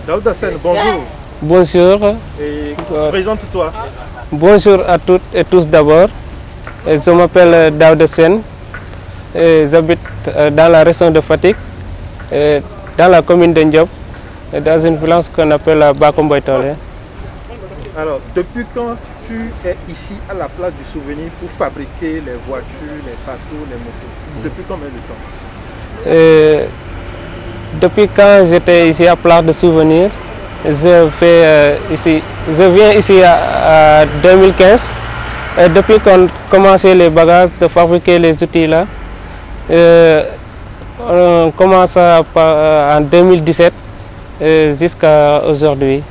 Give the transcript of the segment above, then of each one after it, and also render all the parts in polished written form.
Daouda Sen, bonjour. Bonjour. Et présente-toi. Bonjour à toutes et tous d'abord. Je m'appelle Daouda Sen. J'habite dans la région de Fatick, dans la commune de Ndiop, dans une village qu'on appelle Bakomboitole. Alors, depuis quand tu es ici à la place du souvenir pour fabriquer les voitures, les bateaux, les motos? Depuis combien de temps? Depuis quand j'étais ici à place de souvenir, je viens ici à 2015. Depuis qu'on a commencé les bagages de fabriquer les outils là, on commence en 2017 jusqu'à aujourd'hui.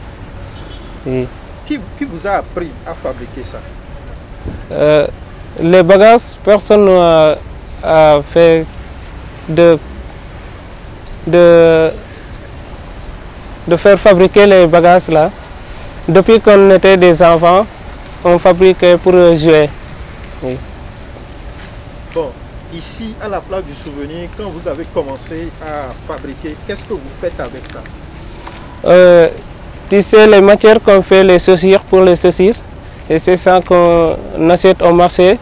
Oui. Qui vous a appris à fabriquer ça? Les bagages, personne n'a fait de faire fabriquer les bagages là. Depuis qu'on était des enfants, on fabriquait pour jouer. Oui. Bon, ici à la place du souvenir, quand vous avez commencé à fabriquer, qu'est-ce que vous faites avec ça? Tu sais, les matières qu'on fait les chaussures pour les chaussures, et c'est ça qu'on achète au marché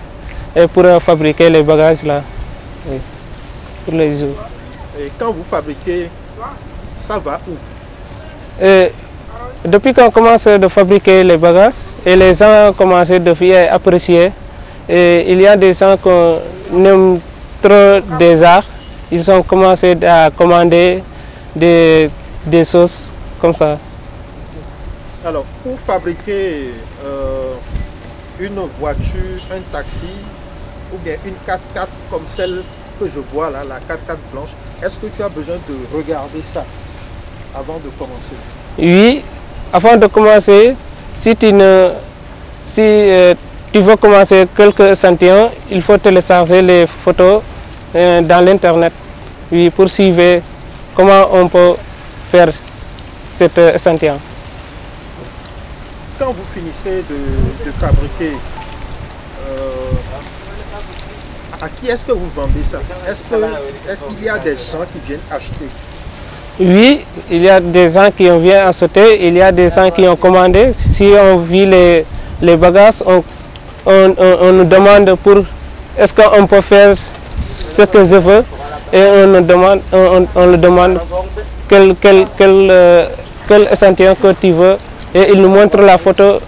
et pour fabriquer les bagages là, oui, pour les jours. Et quand vous fabriquez, ça va où? Depuis qu'on commence à fabriquer les bagages, et les gens ont commencé à apprécier, et il y a des gens qui aiment trop des arts, ils ont commencé à commander des choses comme ça. Alors, pour fabriquer une voiture, un taxi ou bien une 4x4 comme celle que je vois là, la 4x4 blanche, est-ce que tu as besoin de regarder ça avant de commencer? Oui, avant de commencer, si tu veux commencer quelques échantillons, il faut télécharger les photos dans l'internet, oui, pour suivre comment on peut faire cet échantillon. Quand vous finissez de fabriquer, à qui est-ce que vous vendez ça? Est-ce qu'il y a des gens qui viennent acheter? Oui, il y a des gens qui viennent acheter, il y a des gens qui ont commandé. Si on vit les bagages, on nous demande pour est-ce qu'on peut faire ce que je veux, et on le demande quel échantillon que tu veux, et il nous montre la photo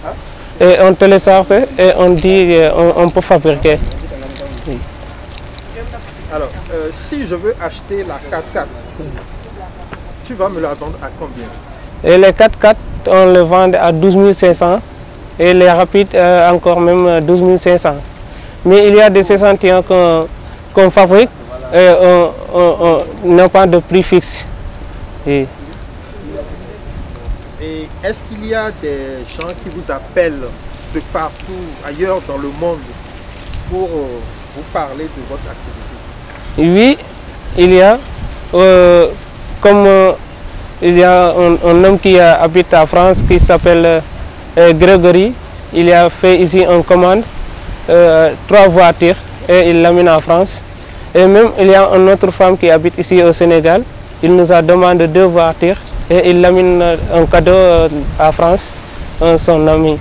et on télécharge et on dit on peut fabriquer. Oui. Alors, si je veux acheter la 4x4, tu vas me la vendre à combien? Et les 4x4, on les vend à 12 500 et les rapides encore même 12 500. Mais il y a des échantillons qu'on fabrique et on n'a pas de prix fixe. Oui. Et est-ce qu'il y a des gens qui vous appellent de partout ailleurs dans le monde pour vous parler de votre activité? Oui, il y a. Comme il y a un homme qui habite en France qui s'appelle Grégory, il a fait ici une commande, 3 voitures, et il l'amène en France. Et même il y a une autre femme qui habite ici au Sénégal, il nous a demandé 2 voitures et il l'amène un cadeau à France, son ami.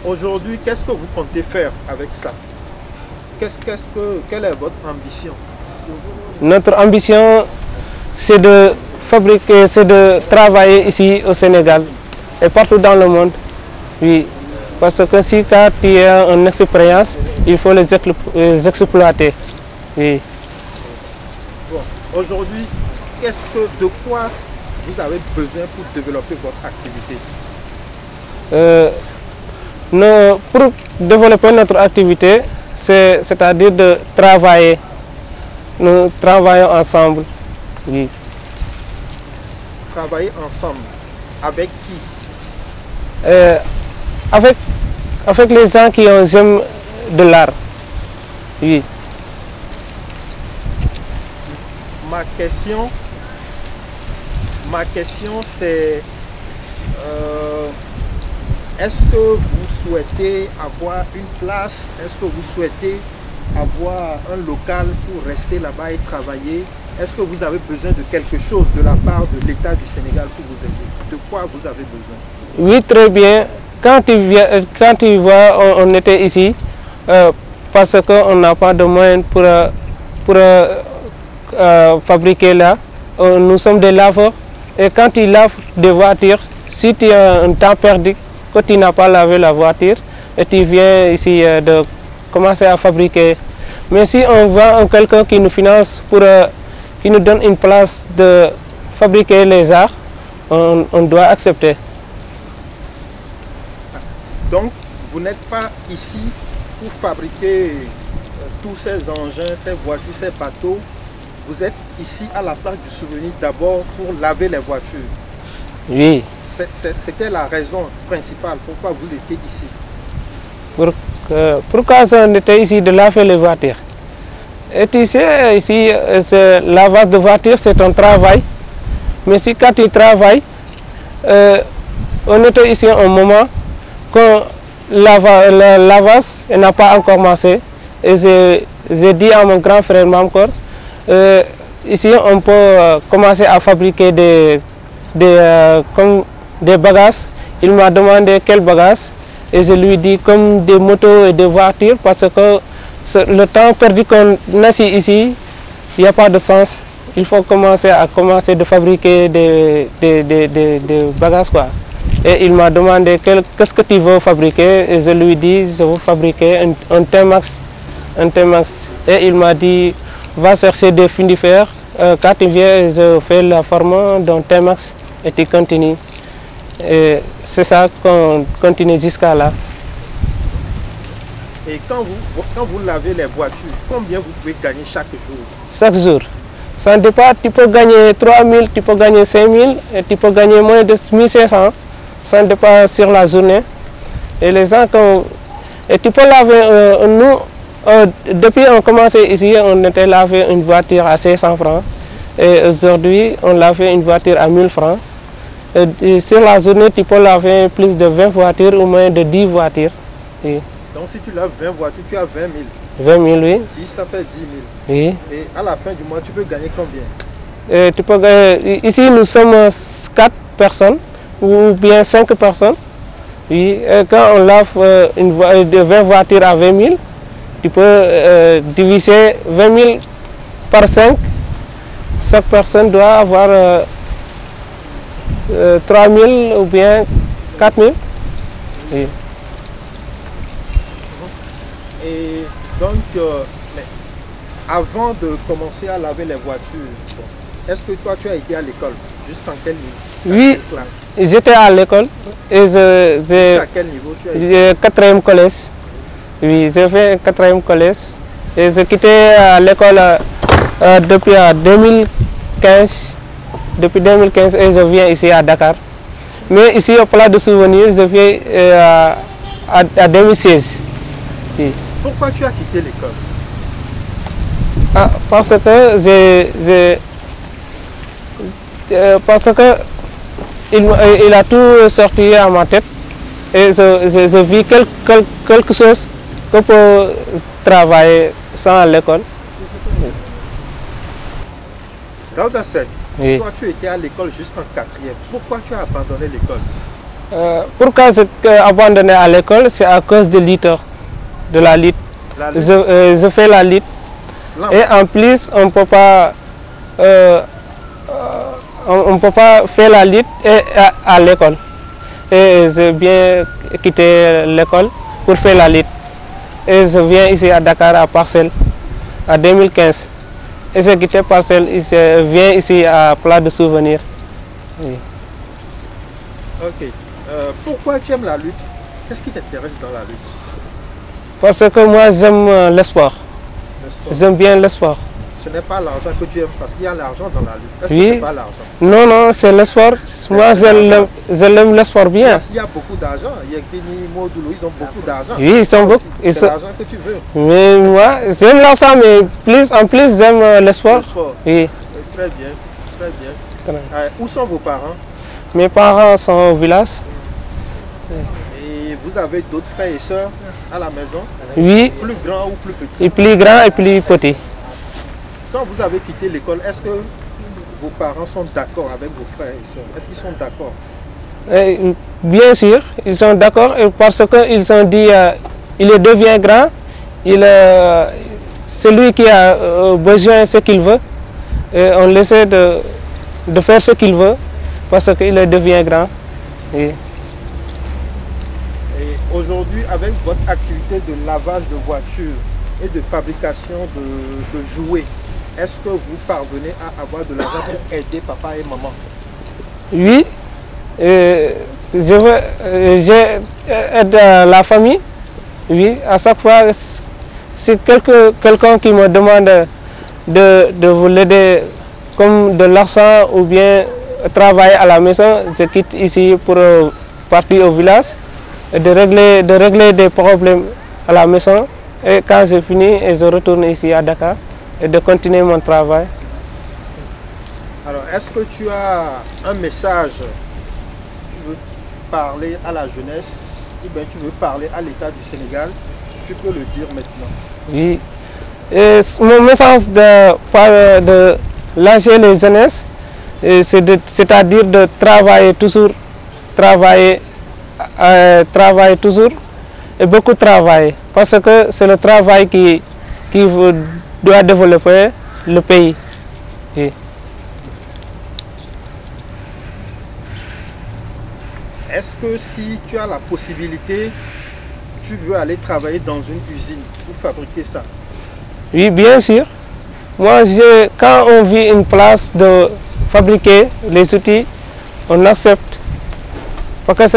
Aujourd'hui, qu'est-ce que vous comptez faire avec ça? Quelle est votre ambition? Notre ambition, c'est de fabriquer, c'est de travailler ici au Sénégal et partout dans le monde. Oui, parce que si tu as une expérience, il faut les exploiter. Oui. Bon, aujourd'hui, de quoi vous avez besoin pour développer votre activité? Pour développer notre activité, c'est-à-dire de travailler. Nous travaillons ensemble. Oui. Travailler ensemble. Avec qui? Avec les gens qui aiment de l'art. Oui. Ma question c'est est-ce que vous souhaitez avoir une place? Est-ce que vous souhaitez avoir un local pour rester là-bas et travailler? est-ce que vous avez besoin de quelque chose de la part de l'État du Sénégal pour vous aider? De quoi vous avez besoin? Oui, très bien. Quand tu vois, on était ici parce qu'on n'a pas de moyens pour fabriquer là. Nous sommes des laveurs et quand tu laves des voitures, si tu as un temps perdu, que tu n'as pas lavé la voiture et tu viens ici de commencer à fabriquer. Mais si on voit quelqu'un qui nous finance qui nous donne une place de fabriquer les arts, on doit accepter. Donc, vous n'êtes pas ici pour fabriquer tous ces engins, ces voitures, ces bateaux. Vous êtes ici à la place du souvenir d'abord pour laver les voitures. Oui. C'était la raison principale pourquoi vous étiez ici. Pourquoi on était ici de laver les voitures? Et tu sais, ici, lavage de voiture, c'est un travail. Mais si quand tu travailles, on était ici un moment quand le lavage n'a pas encore commencé. Et j'ai dit à mon grand frère Mamkor, ici on peut commencer à fabriquer des bagages. Il m'a demandé quels bagages et je lui ai dit comme des motos et des voitures parce que le temps perdu qu'on a ici, il n'y a pas de sens. Il faut commencer de fabriquer des bagages quoi. Et il m'a demandé qu'est-ce que tu veux fabriquer et je lui ai dit je veux fabriquer un T-Max. Et il m'a dit va chercher des finifères. Quand tu viens, je fais la forme d'un T-Max et tu continues. Et c'est ça qu'on continue jusqu'à là. Et quand vous lavez les voitures, combien vous pouvez gagner chaque jour? Chaque jour. Ça dépend, tu peux gagner 3 000, tu peux gagner 5 000 et tu peux gagner moins de 1 500. Ça dépend sur la journée. Et les gens, et tu peux laver, depuis qu'on a commencé ici, on était lavé une voiture à 500 francs. Et aujourd'hui, on lave une voiture à 1000 francs. Et sur la journée, tu peux laver plus de 20 voitures ou moins de 10 voitures. Et donc si tu laves 20 voitures, tu as 20 000. 20 000, oui. 10, ça fait 10 000. Oui. Et à la fin du mois, tu peux gagner combien? Ici, nous sommes 4 personnes ou bien 5 personnes. Oui. Et quand on lave 20 voitures à 20 000, tu peux diviser 20 000 par 5. Chaque personne doit avoir 3 000 ou bien 4 000. Oui. Et donc, mais avant de commencer à laver les voitures, est-ce que toi tu as été à l'école? Jusqu'en quel niveau? Oui, j'étais à l'école. Jusqu'à quel niveau tu as été? 4e collège. Oui, j'ai fait 4e collège. Et j'ai quitté l'école depuis 2015. Depuis 2015 et je viens ici à Dakar. Mais ici au Place de Souvenirs, je viens à 2016. Oui. Pourquoi tu as quitté l'école? Parce que il a tout sorti à ma tête et je vis quelque chose que pour travailler sans l'école. Daouda Seck, oui. Toi tu étais à l'école jusqu'en 4e. Pourquoi tu as abandonné l'école? Pourquoi j'ai abandonné à l'école? C'est à cause de de la lutte. Je fais la lutte. Et en plus, on peut pas faire la lutte à l'école. Et j'ai bien quitté l'école pour faire la lutte. Et je viens ici à Dakar à Parcelles, en 2015. Et j'ai quitté Parcelles, je viens ici à Place de Souvenirs. Oui. Ok. Pourquoi tu aimes la lutte? Qu'est-ce qui t'intéresse dans la lutte? Parce que moi j'aime le sport. J'aime bien le sport. Ce n'est pas l'argent que tu aimes parce qu'il y a l'argent dans la lutte. Est-ce oui. que c'est pas l'argent? Non, non, c'est le sport. Moi j'aime le sport bien. Il y a beaucoup d'argent. Yekini, Modulo, ils ont beaucoup d'argent. Oui, ils sont beaucoup. C'est l'argent que tu veux. Mais moi j'aime l'argent, mais en plus j'aime le sport. Le sport. Oui. Très bien, très bien. Où sont vos parents? Mes parents sont au village. Et vous avez d'autres frères et sœurs à la maison? Oui. Plus grands ou plus petits? Et plus grands et plus petits. Quand vous avez quitté l'école, est-ce que vos parents sont d'accord avec vos frères et sœurs? Est-ce qu'ils sont d'accord? Bien sûr, ils sont d'accord parce qu'ils ont dit il devient grand, c'est lui qui a besoin de ce qu'il veut. Et on essaie de faire ce qu'il veut parce qu'il devient grand. Et aujourd'hui, avec votre activité de lavage de voitures et de fabrication de jouets, est-ce que vous parvenez à avoir de l'argent pour aider papa et maman? Oui, j'aide la famille. Oui, à chaque fois, c'est quelqu'un qui me demande de vous l'aider comme de l'argent ou bien travailler à la maison, je quitte ici pour partir au village et de régler des problèmes à la maison. Et quand j'ai fini, je retourne ici à Dakar et de continuer mon travail. Alors, est-ce que tu as un message? Tu veux parler à la jeunesse ou bien tu veux parler à l'État du Sénégal? Tu peux le dire maintenant. Oui. Et mon message de lancer les jeunesses, c'est-à-dire de travailler toujours, travailler toujours et beaucoup travailler. Parce que c'est le travail qui doit développer le pays. Oui. Est-ce que si tu as la possibilité, tu veux aller travailler dans une usine pour fabriquer ça? Oui, bien sûr. Moi, quand on vit une place de fabriquer les outils, on accepte. Parce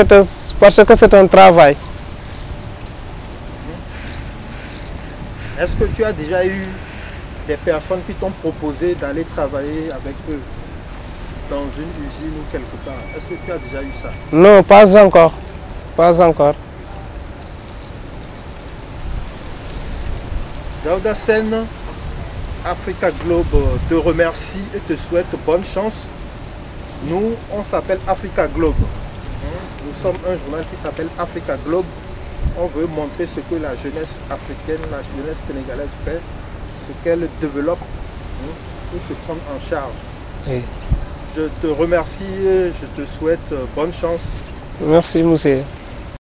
que c'est un travail. Est-ce que tu as déjà eu des personnes qui t'ont proposé d'aller travailler avec eux dans une usine ou quelque part? Est-ce que tu as déjà eu ça? Non, pas encore. Pas encore. Daouda Sène, Africa Globe te remercie et te souhaite bonne chance. Nous, on s'appelle Africa Globe. Nous sommes un journal qui s'appelle Africa Globe. On veut montrer ce que la jeunesse africaine, la jeunesse sénégalaise fait, ce qu'elle développe pour se prendre en charge. Oui. Je te remercie et je te souhaite bonne chance. Merci, monsieur.